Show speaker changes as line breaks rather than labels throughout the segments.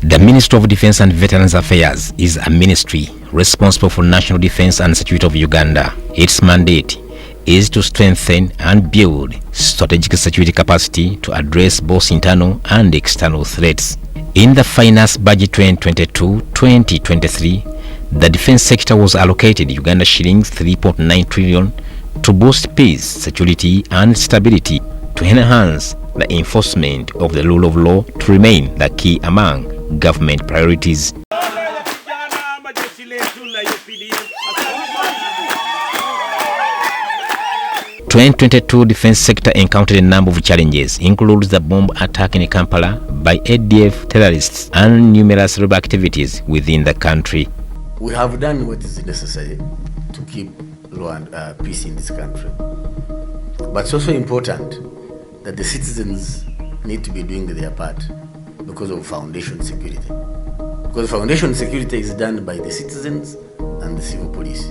The Ministry of Defence and Veterans Affairs is a ministry responsible for national defence and security of Uganda. Its mandate is to strengthen and build strategic security capacity to address both internal and external threats. In the Finance Budget 2022-2023, the defence sector was allocated Uganda shillings 3.9 trillion to boost peace, security and stability, to enhance the enforcement of the rule of law to remain the key among government priorities. 2022 defense sector encountered a number of challenges, including the bomb attack in Kampala by ADF terrorists and numerous rebel activities within the country.
We have done what is necessary to keep law and peace in this country. But it's also important that the citizens need to be doing their part because of foundation security. Because foundation security is done by the citizens and the civil police.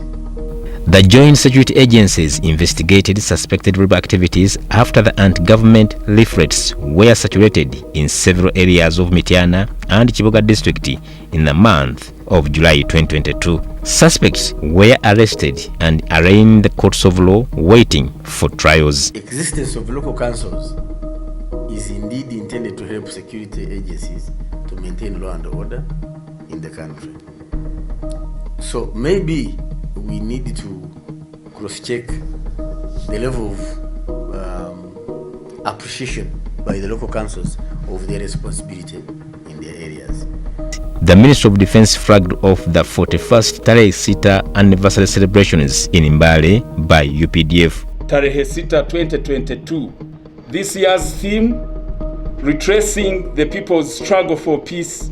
The joint security agencies investigated suspected rebel activities after the anti-government leaflets were circulated in several areas of Mityana and Kiboga district in the month of July 2022. Suspects were arrested and arraigned in the courts of law waiting for trials.
Existence of local councils is indeed intended to help security agencies to maintain law and order in the country. So maybe we need to cross-check the level of appreciation by the local councils of their responsibility in their areas.
The Ministry of Defence flagged off the 41st Tarehe Sita anniversary celebrations in Mbale by UPDF.
Tarehe Sita 2022. This year's theme, retracing the people's struggle for peace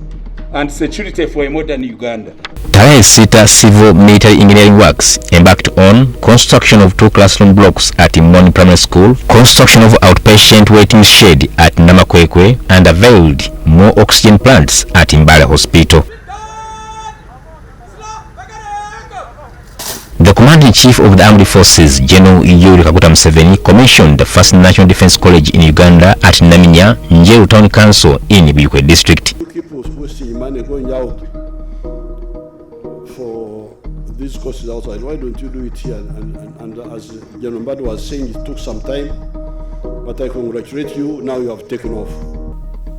and security for a modern Uganda.
Tarehe Sita civil military engineering works embarked on construction of 2 classroom blocks at Imoni Primary School, construction of outpatient waiting shed at Namakwekwe, and unveiled more oxygen plants at Mbale Hospital. The Commander-in-Chief of the Armed Forces, General Yoweri Kaguta Museveni, commissioned the first National Defence College in Uganda at Naminya, Njeru Town Council in Bikwe District.
People wasting money going out for these courses outside. Why don't you do it here? And as General Mbadu was saying, it took some time, but I congratulate you. Now you have taken off.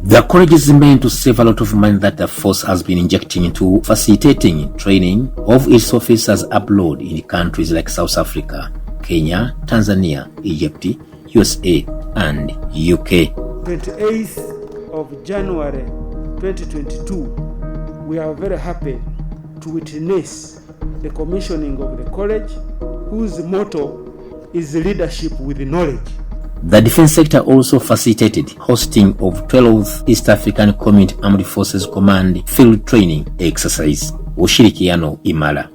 The college is meant to save a lot of money that the force has been injecting into facilitating training of its officers abroad in countries like South Africa, Kenya, Tanzania, Egypt, USA, and UK.
28th of January 2022, we are very happy to witness the commissioning of the college, whose motto is leadership with knowledge.
The defense sector also facilitated hosting of 12th East African Community Armed Forces Command Field Training Exercise, Ushirikiano Imara.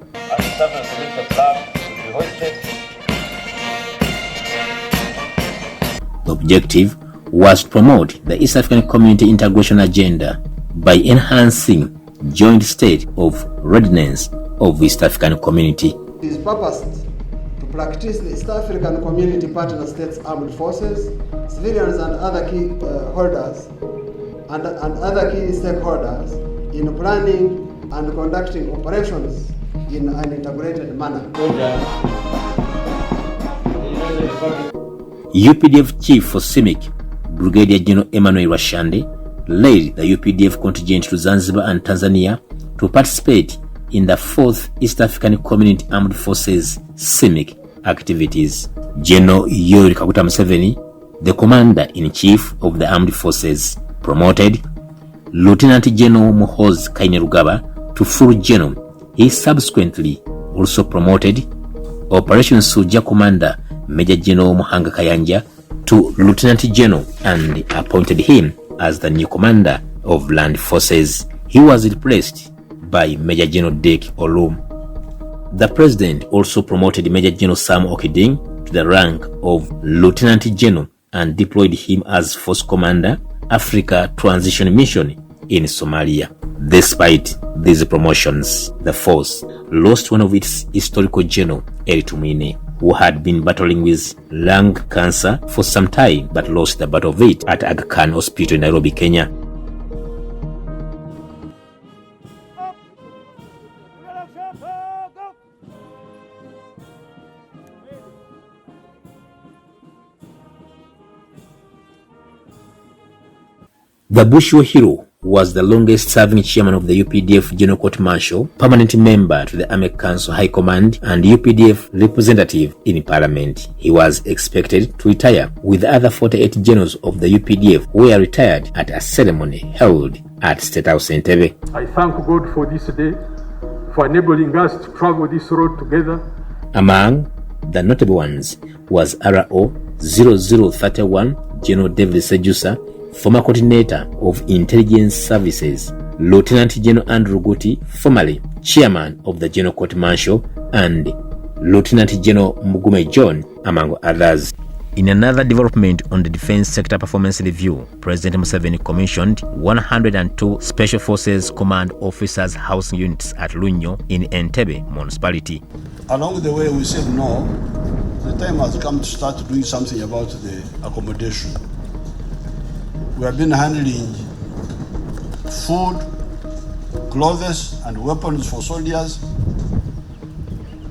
The objective was to promote the East African Community Integration Agenda by enhancing joint state of readiness of East African Community.
It is purposed to practice the East African Community Partner States Armed Forces, civilians and other key holders and other key stakeholders in planning and conducting operations in an integrated manner.
UPDF Chief for CIMIC, Brigadier General Emmanuel Rashande, led the UPDF contingent to Zanzibar and Tanzania to participate in the 4th East African Community Armed Forces CIMIC activities. General Yoweri Kaguta Museveni, the Commander-in-Chief of the Armed Forces, promoted Lieutenant General Muhoozi Kainerugaba to full general. He subsequently also promoted Operation Suja Commander Major General Muhanga Kayanja to Lieutenant General and appointed him as the new commander of land forces. He was replaced by Major General Dick Olum. The President also promoted Major General Sam Okiding to the rank of Lieutenant General and deployed him as Force Commander, Africa Transition Mission in Somalia. Despite these promotions, the force lost one of its historical general, Eritumine, who had been battling with lung cancer for some time but lost the battle of it at Aga Khan Hospital in Nairobi, Kenya. The Bushiwo hero was the longest serving chairman of the UPDF General Court Martial, permanent member to the Army Council High Command, and UPDF representative in Parliament. He was expected to retire with the other 48 generals of the UPDF who were retired at a ceremony held at State House Entebbe.
I thank God for this day, for enabling us to travel this road together.
Among the notable ones was RO 0031 General David Sejusa, former coordinator of intelligence services, Lieutenant General Andrew Guti, formerly chairman of the General Court Martial, and Lieutenant General Mugume John, among others. In another development on the defense sector performance review, President Museveni commissioned 102 Special Forces Command Officers housing units at Lunyo in Entebbe municipality.
Along the way, we said no, the time has come to start doing something about the accommodation. We have been handling food, clothes, and weapons for soldiers.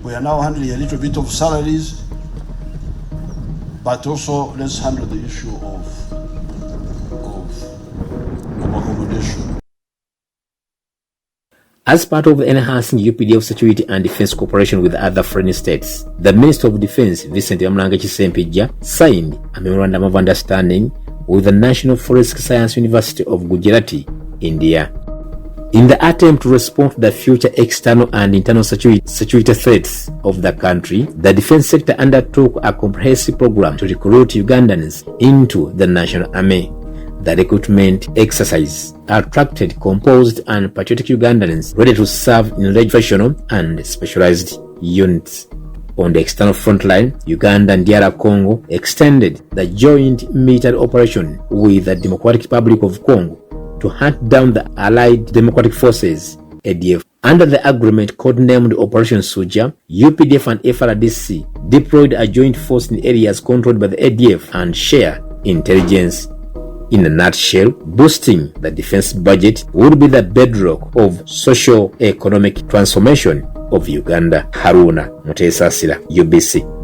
We are now handling a little bit of salaries, but also let's handle the issue of accommodation.
As part of enhancing UPDF security and defense cooperation with other foreign states, the Minister of Defense, Vincent Yamulange Kisempijja, signed a memorandum of understanding with the National Forensic Science University of Gujarati, India. In the attempt to respond to the future external and internal security threats of the country, the defense sector undertook a comprehensive program to recruit Ugandans into the National Army. The recruitment exercise attracted composed and patriotic Ugandans ready to serve in regional and specialized units. On the external front line, Uganda and DR Congo extended the joint military operation with the Democratic Republic of Congo to hunt down the Allied Democratic Forces, ADF. Under the agreement codenamed Operation Suja, UPDF and FRDC deployed a joint force in areas controlled by the ADF and share intelligence. In a nutshell, boosting the defense budget would be the bedrock of socio-economic transformation of Uganda. Haruna Mutesasira, UBC.